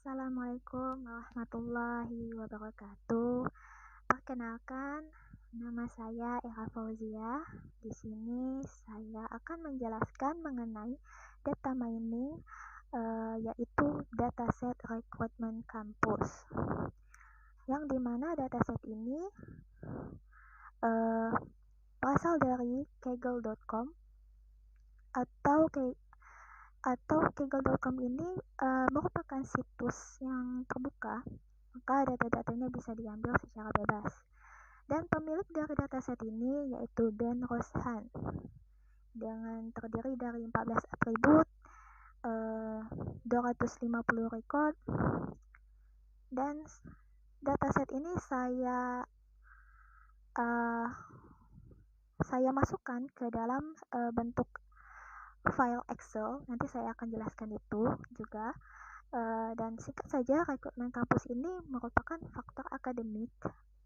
Assalamualaikum warahmatullahi wabarakatuh. Perkenalkan, nama saya Eka Fauzia. Di sini saya akan menjelaskan mengenai data mining, yaitu dataset rekrutmen kampus. Yang dimana dataset ini berasal dari kaggle.com atau kaggle.com ini merupakan situs yang terbuka, maka data-datanya bisa diambil secara bebas. Dan pemilik dari dataset ini yaitu Ben Roshan, dengan terdiri dari 14 atribut, 250 record, dan dataset ini saya masukkan ke dalam bentuk file Excel. Nanti saya akan jelaskan itu juga. Dan singkat saja, rekrutmen kampus ini merupakan faktor akademik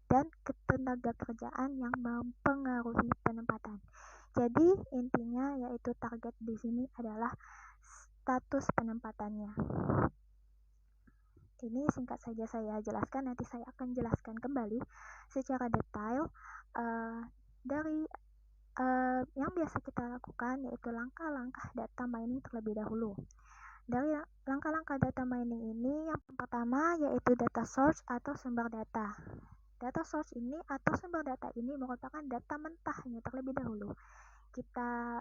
dan ketenaga kerjaan yang mempengaruhi penempatan. Jadi intinya yaitu target di sini adalah status penempatannya. Ini singkat saja saya jelaskan. Nanti saya akan jelaskan kembali secara detail dari yang biasa kita lakukan, yaitu langkah-langkah data mining terlebih dahulu. Dari langkah-langkah data mining ini, yang pertama yaitu data source atau sumber data. Data source ini atau sumber data ini merupakan data mentahnya terlebih dahulu. Kita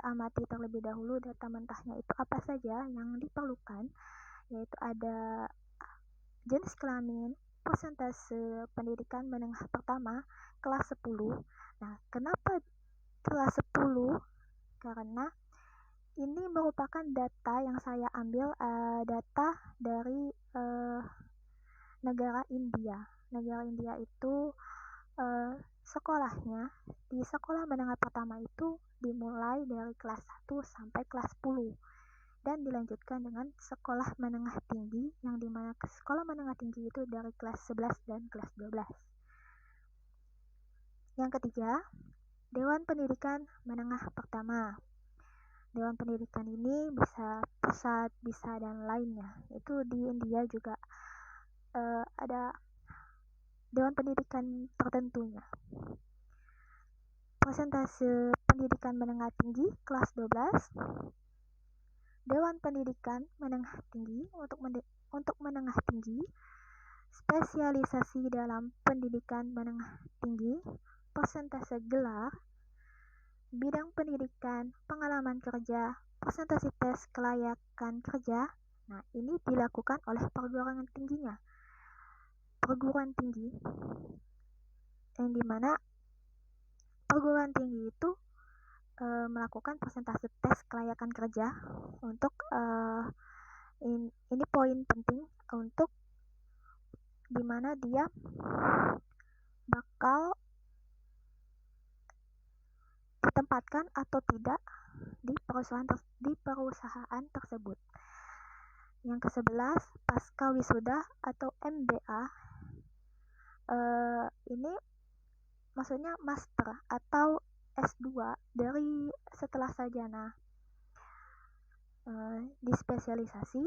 amati terlebih dahulu data mentahnya itu apa saja yang diperlukan, yaitu ada jenis kelamin, persentase pendidikan menengah pertama, kelas 10. Nah, kenapa kelas 10? Karena ini merupakan data yang saya ambil data dari negara India. Negara India itu sekolahnya di sekolah menengah pertama itu dimulai dari kelas 1 sampai kelas 10 dan dilanjutkan dengan sekolah menengah tinggi, yang dimana sekolah menengah tinggi itu dari kelas 11 dan kelas 12. Yang ketiga, Dewan Pendidikan Menengah Pertama. Dewan Pendidikan ini bisa pusat, bisa dan lainnya. Itu di India juga ada Dewan Pendidikan tertentunya. Persentase pendidikan menengah tinggi kelas 12. Dewan Pendidikan Menengah Tinggi untuk menengah tinggi, spesialisasi dalam pendidikan menengah tinggi, persentase gelar, bidang pendidikan, pengalaman kerja, presentasi tes kelayakan kerja. Nah, ini dilakukan oleh perguruan tingginya. Perguruan tinggi yang dimana perguruan tinggi itu melakukan presentasi tes kelayakan kerja untuk ini poin penting untuk dimana dia bakal ditempatkan atau tidak di perusahaan tersebut. Yang ke-11, pasca wisuda atau MBA. Ini maksudnya master atau S2 dari setelah sarjana di spesialisasi.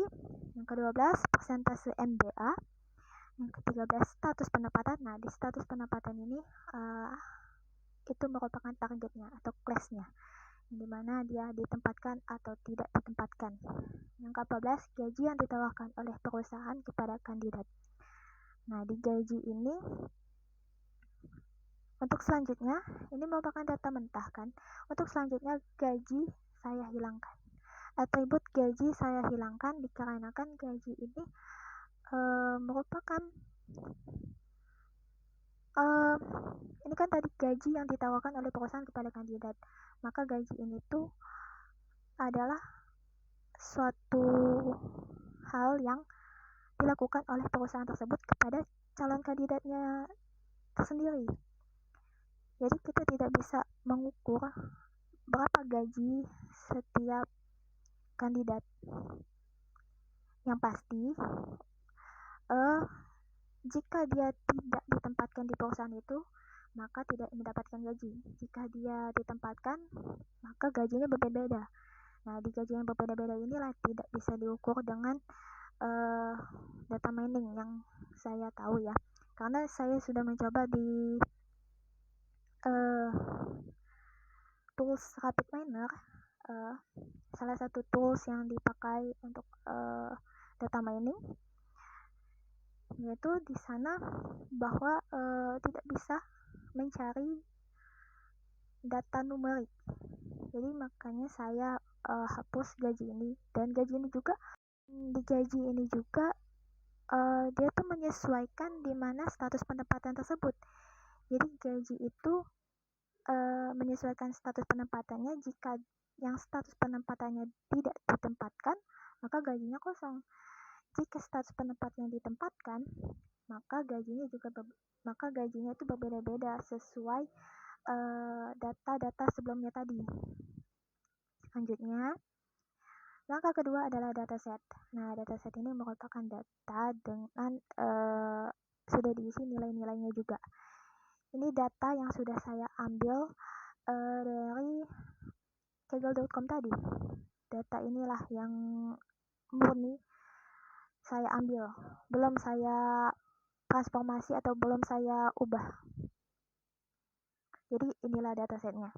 Yang ke-12, persentase MBA. Yang ke-13, status penempatan. Nah, di status penempatan ini itu merupakan targetnya atau kelasnya, di mana dia ditempatkan atau tidak ditempatkan. Yang ke-14, gaji yang ditawarkan oleh perusahaan kepada kandidat. Nah, di gaji ini untuk selanjutnya, ini merupakan data mentah kan. Untuk selanjutnya, gaji saya hilangkan. Atribut gaji saya hilangkan dikarenakan gaji ini merupakan ini kan tadi gaji yang ditawarkan oleh perusahaan kepada kandidat. Maka gaji ini tuh adalah suatu hal yang dilakukan oleh perusahaan tersebut kepada calon kandidatnya tersendiri. Jadi kita tidak bisa mengukur berapa gaji setiap kandidat. Yang pasti, jika dia tidak ditempatkan di perusahaan itu, maka tidak mendapatkan gaji. Jika dia ditempatkan, maka gajinya berbeda. Nah, di gaji yang berbeda-beda inilah tidak bisa diukur dengan data mining yang saya tahu ya, karena saya sudah mencoba di tools Rapid Miner, salah satu tools yang dipakai untuk data mining, yaitu di sana bahwa tidak bisa mencari data numerik. Jadi makanya saya hapus gaji ini, dan gaji ini juga di gaji ini juga dia tuh menyesuaikan di mana status penempatan tersebut. Jadi gaji itu menyesuaikan status penempatannya. Jika yang status penempatannya tidak ditempatkan, maka gajinya kosong. Jika status penempatnya ditempatkan, maka gajinya itu berbeda-beda sesuai data-data sebelumnya tadi. Selanjutnya, langkah kedua adalah dataset. Nah, dataset ini merupakan data dengan sudah diisi nilai-nilainya juga. Ini data yang sudah saya ambil dari kaggle.com tadi. Data inilah yang murni saya ambil, belum saya transformasi atau belum saya ubah. Jadi inilah datasetnya.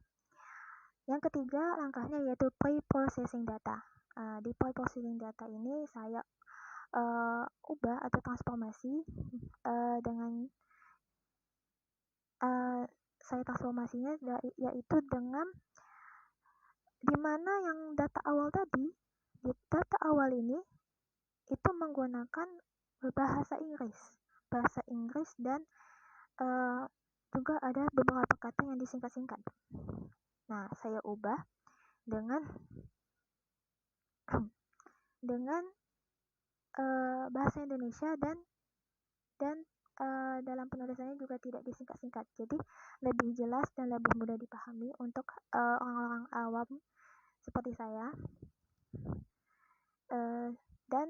Yang ketiga langkahnya yaitu pre-processing data. Di pre-processing data ini saya ubah atau transformasi dengan saya transformasinya yaitu dengan dimana yang data awal tadi, di data awal ini itu menggunakan bahasa Inggris dan juga ada beberapa kata yang disingkat-singkat. Nah, saya ubah dengan bahasa Indonesia dan dalam penulisannya juga tidak disingkat-singkat. Jadi lebih jelas dan lebih mudah dipahami untuk orang-orang awam seperti saya. Dan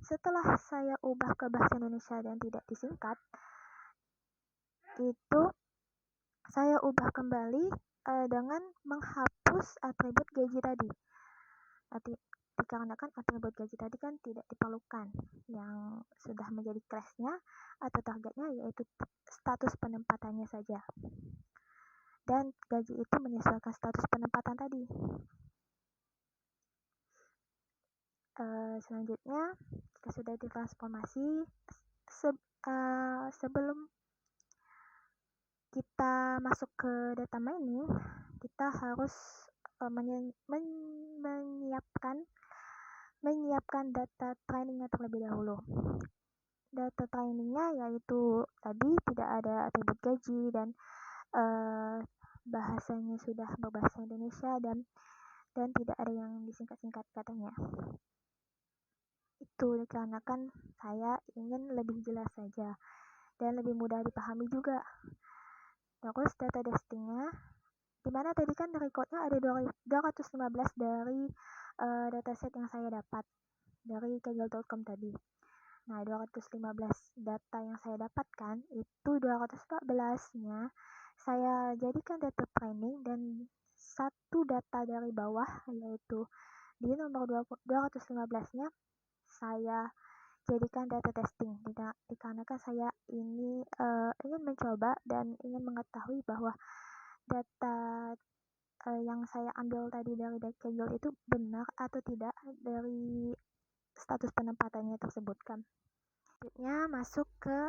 setelah saya ubah ke bahasa Indonesia dan tidak disingkat, itu saya ubah kembali dengan menghapus atribut gaji tadi. Dikarenakan atribut gaji tadi kan tidak diperlukan. Yang sudah menjadi class-nya atau targetnya yaitu status penempatannya saja. Dan gaji itu menyesuaikan status penempatan tadi. Selanjutnya, jika sudah ditransformasi, sebelum kita masuk ke data mining, kita harus menyiapkan data trainingnya terlebih dahulu. Data trainingnya yaitu tadi tidak ada atribut gaji dan bahasanya sudah berbahasa Indonesia dan tidak ada yang disingkat-singkat katanya. Itu dikarenakan saya ingin lebih jelas saja dan lebih mudah dipahami juga. Terus data testingnya, dimana tadi kan recordnya ada 215 dari dataset yang saya dapat dari kaggle.com tadi. Nah, 215 data yang saya dapatkan itu 214-nya saya jadikan data training, dan satu data dari bawah yaitu di nomor 215-nya saya jadikan data testing. Dikarenakan saya ini ingin mencoba dan ingin mengetahui bahwa data yang saya ambil tadi dari Kaggle itu benar atau tidak dari status penempatannya tersebut kan. Selanjutnya masuk ke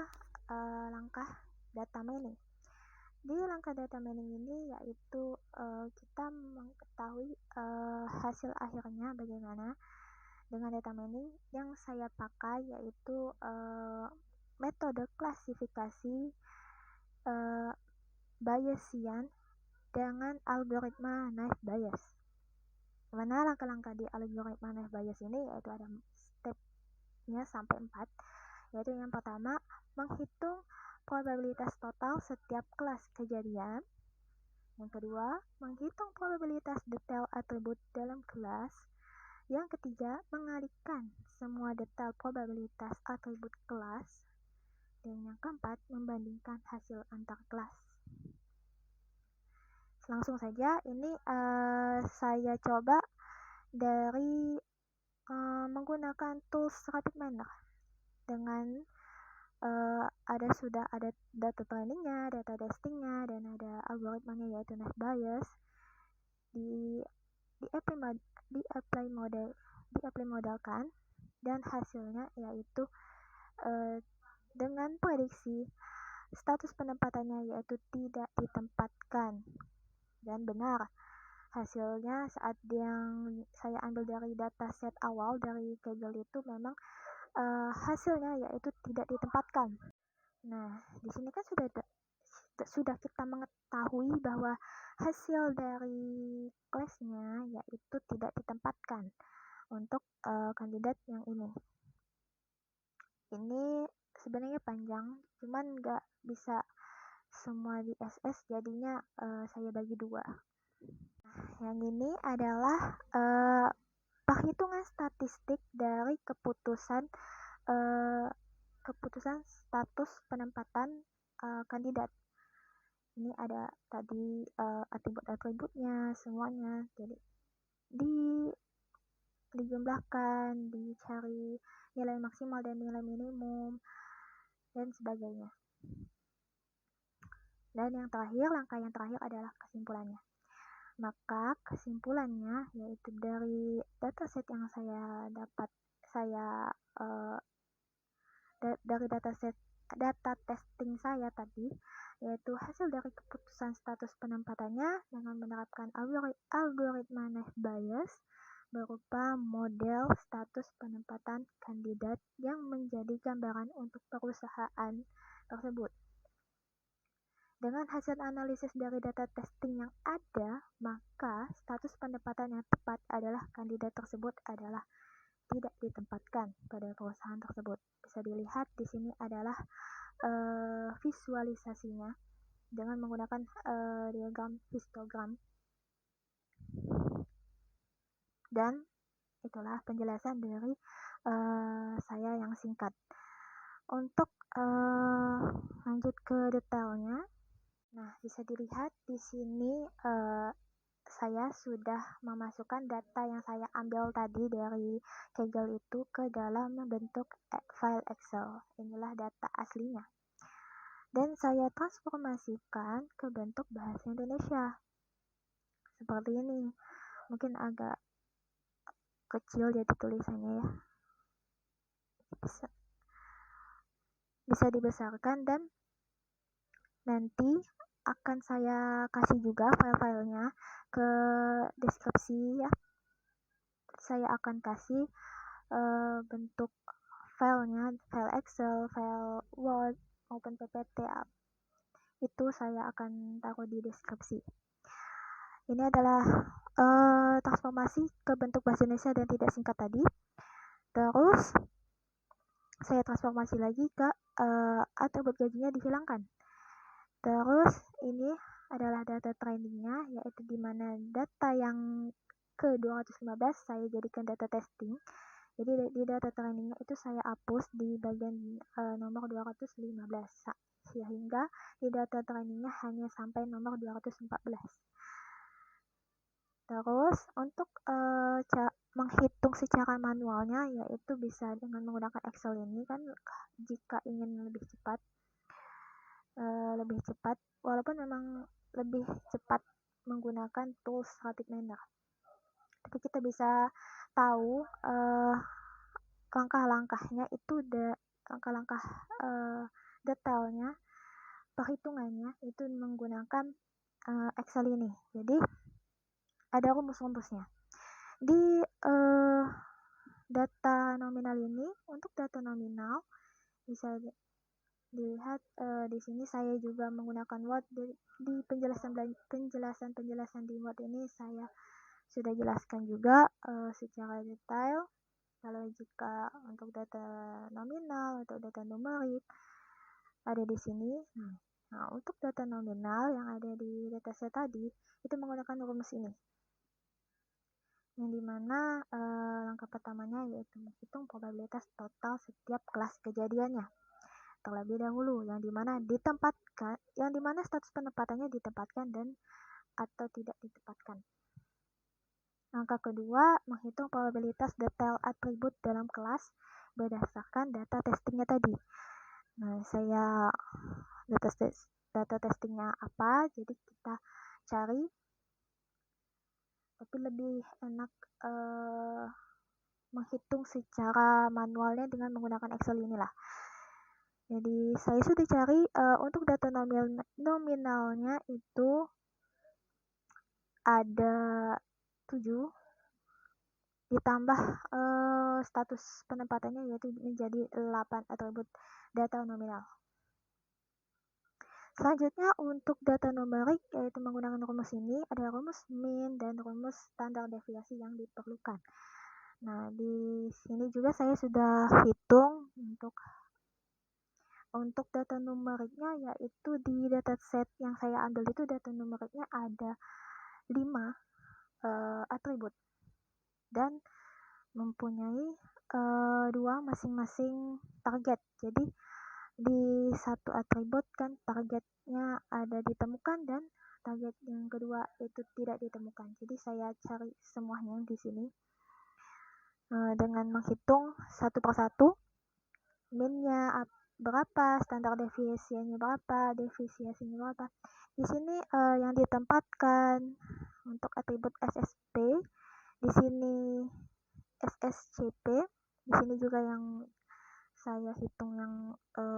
langkah data mining. Di langkah data mining ini yaitu kita mengetahui hasil akhirnya bagaimana dengan data mining. Yang saya pakai yaitu metode klasifikasi Bayesian dengan algoritma Naive Bayes. Mana langkah-langkah di algoritma Naive Bayes ini yaitu ada stepnya sampai 4, yaitu yang pertama menghitung probabilitas total setiap kelas kejadian. Yang kedua, menghitung probabilitas detail atribut dalam kelas. Yang ketiga, mengalihkan semua detail probabilitas atribut kelas. Dan yang keempat, membandingkan hasil antar kelas. Langsung saja, ini saya coba dari menggunakan tools RapidMiner dengan sudah ada data trainingnya, data testingnya, dan ada algoritmanya yaitu net bias di apply modelkan, dan hasilnya yaitu dengan prediksi status penempatannya yaitu tidak ditempatkan. Dan benar, hasilnya saat yang saya ambil dari dataset awal dari Kaggle itu memang hasilnya yaitu tidak ditempatkan. Nah, di sini kan sudah kita mengetahui bahwa hasil dari kelasnya yaitu tidak ditempatkan untuk kandidat yang ini. Ini sebenarnya panjang, cuman nggak bisa semua di SS, jadinya saya bagi dua. Yang ini adalah perhitungan statistik dari keputusan status penempatan kandidat. Ini ada tadi atribut-atributnya semuanya, jadi dijumlahkan, dicari nilai maksimal dan nilai minimum dan sebagainya. Dan langkah yang terakhir adalah kesimpulannya. Maka kesimpulannya yaitu dari dataset yang saya dapat, dari data testing saya tadi, yaitu hasil dari keputusan status penempatannya dengan menerapkan algoritma net bias berupa model status penempatan kandidat yang menjadi gambaran untuk perusahaan tersebut. Dengan hasil analisis dari data testing yang ada, maka status penempatan yang tepat adalah kandidat tersebut adalah tidak ditempatkan pada perusahaan tersebut. Bisa dilihat di sini adalah visualisasinya dengan menggunakan diagram histogram. Dan itulah penjelasan dari saya yang singkat. Untuk lanjut ke detailnya, nah bisa dilihat di sini saya sudah memasukkan data yang saya ambil tadi dari Kaggle itu ke dalam bentuk file Excel. Inilah data aslinya. Dan saya transformasikan ke bentuk bahasa Indonesia. Seperti ini. Mungkin agak kecil jadi tulisannya ya. Bisa dibesarkan, dan nanti akan saya kasih juga file-filenya ke deskripsi ya. Saya akan kasih bentuk filenya, file Excel, file Word maupun PPT. Itu saya akan taruh di deskripsi. Ini adalah transformasi ke bentuk bahasa Indonesia dan tidak singkat tadi. Terus saya transformasi lagi ke atribut gajinya dihilangkan. Terus ini adalah data trainingnya, yaitu di mana data yang ke 215 saya jadikan data testing. Jadi di data trainingnya itu saya hapus di bagian nomor 215, sehingga di data trainingnya hanya sampai nomor 214. Terus untuk menghitung secara manualnya yaitu bisa dengan menggunakan Excel ini kan, jika ingin lebih cepat walaupun memang lebih cepat menggunakan tools RapidMiner, tapi kita bisa tahu langkah-langkahnya itu langkah-langkah detailnya perhitungannya itu menggunakan Excel ini. Jadi ada rumus-rumusnya di data nominal ini. Untuk data nominal bisa dilihat di sini saya juga menggunakan Word. Di penjelasan di Word ini saya sudah jelaskan juga secara detail. Kalau jika untuk data nominal atau data numerik ada di sini. Nah, untuk data nominal yang ada di dataset tadi itu menggunakan rumus ini, yang dimana langkah pertamanya yaitu menghitung probabilitas total setiap kelas kejadiannya terlebih dahulu, yang dimana status penempatannya ditempatkan dan atau tidak ditempatkan. Langkah kedua, menghitung probabilitas detail atribut dalam kelas berdasarkan data testingnya tadi. Nah, saya data testingnya apa, jadi kita cari, tapi lebih enak menghitung secara manualnya dengan menggunakan Excel inilah. Jadi saya sudah cari untuk data nominalnya itu ada 7 ditambah status penempatannya yaitu menjadi 8 atribut data nominal. Selanjutnya untuk data numerik yaitu menggunakan rumus ini, ada rumus mean dan rumus standar deviasi yang diperlukan. Nah, di sini juga saya sudah hitung untuk data numeriknya, yaitu di dataset yang saya ambil itu data numeriknya ada 5 atribut dan mempunyai 2 masing-masing target. Jadi di satu atribut kan targetnya ada ditemukan dan target yang kedua itu tidak ditemukan. Jadi saya cari semuanya di sini dengan menghitung satu persatu, min-nya berapa, standar deviasinya berapa, defisiasinya berapa. Di sini yang ditempatkan untuk atribut SSP, di sini SSCP, di sini juga yang saya hitung yang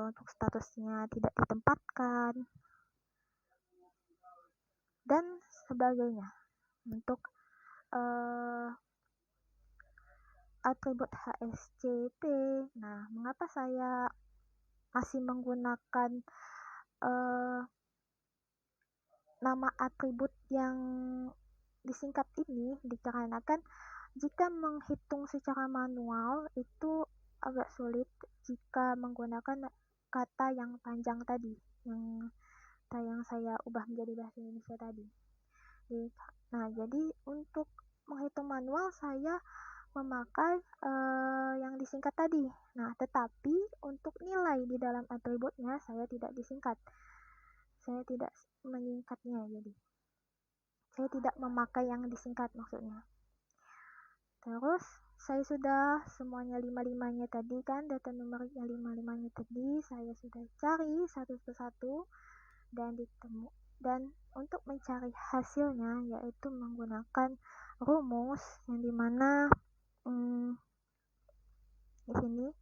untuk statusnya tidak ditempatkan dan sebagainya. Untuk atribut HSCP, nah mengapa saya masih menggunakan nama atribut yang disingkat ini, dikarenakan jika menghitung secara manual itu agak sulit jika menggunakan kata yang panjang tadi, yang saya ubah menjadi bahasa Indonesia tadi. Nah, jadi untuk menghitung manual saya memakai yang disingkat tadi. Nah, tetapi untuk nilai di dalam atributnya saya tidak disingkat. Saya tidak menyingkatnya, jadi saya tidak memakai yang disingkat maksudnya. Terus saya sudah semuanya 5-5-nya tadi kan, data numeriknya 5-5-nya tadi saya sudah cari satu persatu dan untuk mencari hasilnya yaitu menggunakan rumus yang dimana di sini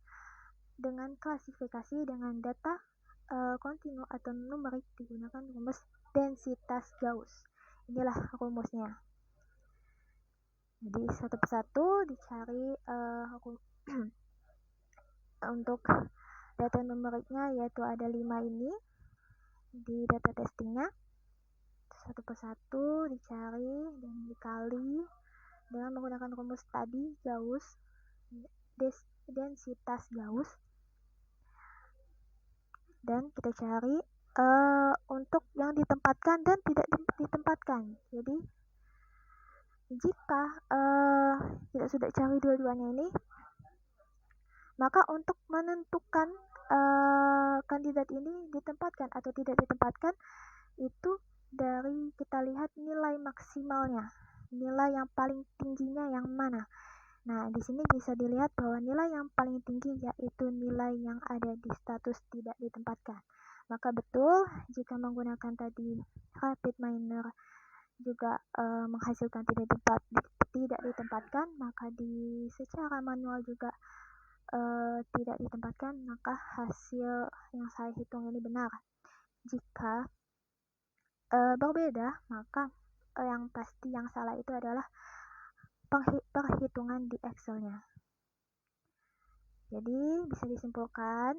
dengan klasifikasi dengan data kontinu atau numerik digunakan rumus densitas Gauss. Inilah rumusnya. Jadi satu persatu dicari untuk data numeriknya yaitu ada 5 ini di data testingnya. Satu persatu dicari dan dikali dengan menggunakan rumus tadi Gauss, densitas Gauss, dan kita cari untuk yang ditempatkan dan tidak ditempatkan. Jadi jika kita sudah cari dua-duanya ini, maka untuk menentukan kandidat ini ditempatkan atau tidak ditempatkan itu dari kita lihat nilai maksimalnya, nilai yang paling tingginya yang mana. Nah, di sini bisa dilihat bahwa nilai yang paling tinggi yaitu nilai yang ada di status tidak ditempatkan. Maka betul jika menggunakan tadi RapidMiner juga menghasilkan tidak ditempatkan, maka secara manual juga tidak ditempatkan, maka hasil yang saya hitung ini benar. Jika berbeda, maka yang pasti yang salah itu adalah perhitungan di Excel-nya. Jadi bisa disimpulkan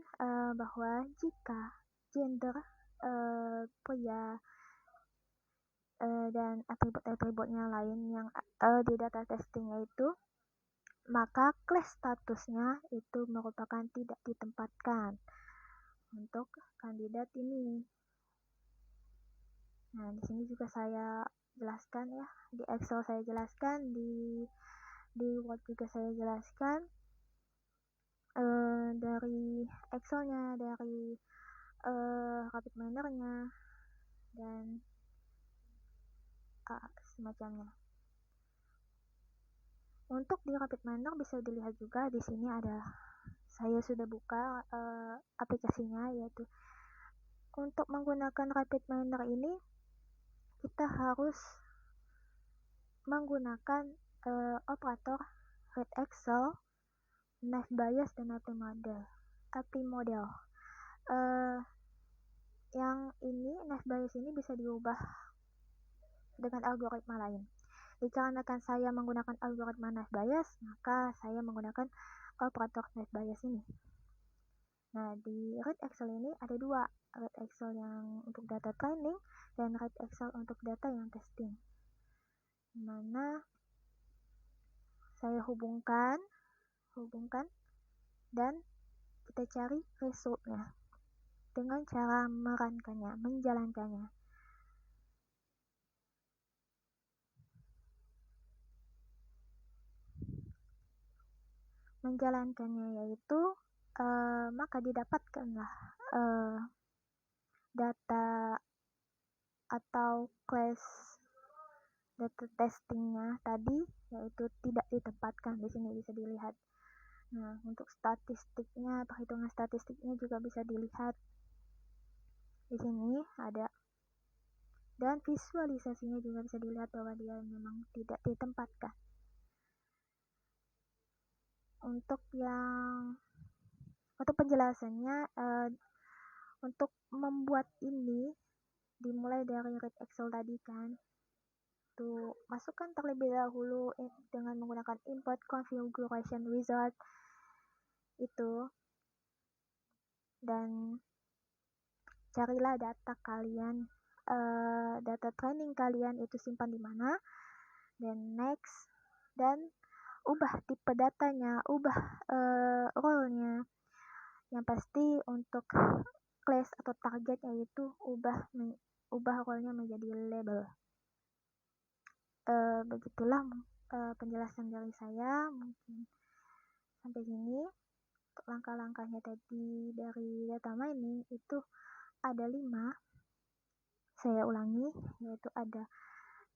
bahwa jika gender pria dan atribut-atributnya lain yang di data testingnya itu, maka class statusnya itu merupakan tidak ditempatkan untuk kandidat ini. Nah, di sini juga saya jelaskan ya, di Excel saya jelaskan, di Word juga saya jelaskan dari Excel-nya, dari RapidMiner-nya dan semacamnya. Untuk di RapidMiner bisa dilihat juga di sini ada, saya sudah buka aplikasinya, yaitu untuk menggunakan RapidMiner ini kita harus menggunakan operator read Excel, knife bias, dan API model. Yang ini knife bias ini bisa diubah dengan algoritma lain. Dikarenakan saya menggunakan algoritma knife bias, maka saya menggunakan operator knife bias ini. Nah, di read Excel ini ada dua, read Excel yang untuk data training dan read Excel untuk data yang testing. Mana saya hubungkan dan kita cari resultnya dengan cara menjalankannya. Menjalankannya yaitu maka didapatkanlah data atau class data testingnya tadi, yaitu tidak ditempatkan. Di sini bisa dilihat. Nah, untuk statistiknya, perhitungan statistiknya juga bisa dilihat. Di sini ada, dan visualisasinya juga bisa dilihat bahwa dia memang tidak ditempatkan. Untuk penjelasannya, untuk membuat ini dimulai dari read Excel tadi kan. Tuh, masukkan terlebih dahulu dengan menggunakan import configuration wizard itu, dan carilah data kalian, data training kalian itu simpan di mana, dan next, dan ubah tipe datanya, ubah role-nya. Yang pasti untuk class atau target yaitu ubah role-nya menjadi label. Begitulah penjelasan dari saya. Mungkin sampai sini. Langkah-langkahnya tadi dari data mining itu ada 5. Saya ulangi, yaitu ada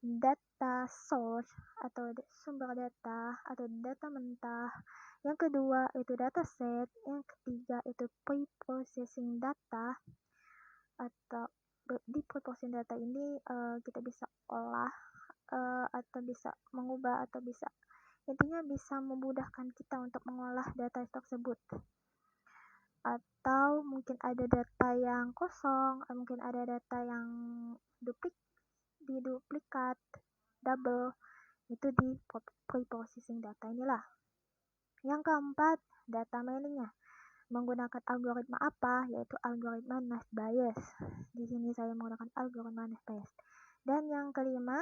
data source atau sumber data atau data mentah. Yang kedua itu data set. Yang ketiga itu pre-processing data, atau di pre-processing data ini kita bisa olah atau bisa mengubah, atau bisa, intinya bisa memudahkan kita untuk mengolah data tersebut. Atau mungkin ada data yang kosong, mungkin ada data yang duplikat, double, itu di pre-processing data inilah. Yang keempat, data miningnya menggunakan algoritma apa, yaitu algoritma knife bias. Di sini saya menggunakan algoritma knife bias. Dan yang kelima,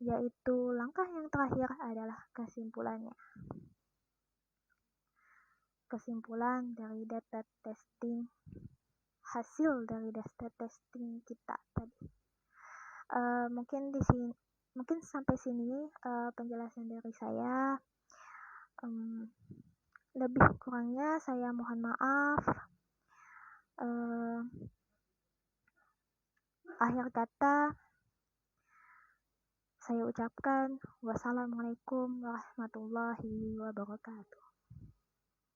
yaitu langkah yang terakhir adalah kesimpulannya. Kesimpulan dari data testing, hasil dari data testing kita tadi. Mungkin sampai sini penjelasan dari saya. Lebih kurangnya saya mohon maaf. Akhir kata saya ucapkan wassalamualaikum warahmatullahi wabarakatuh.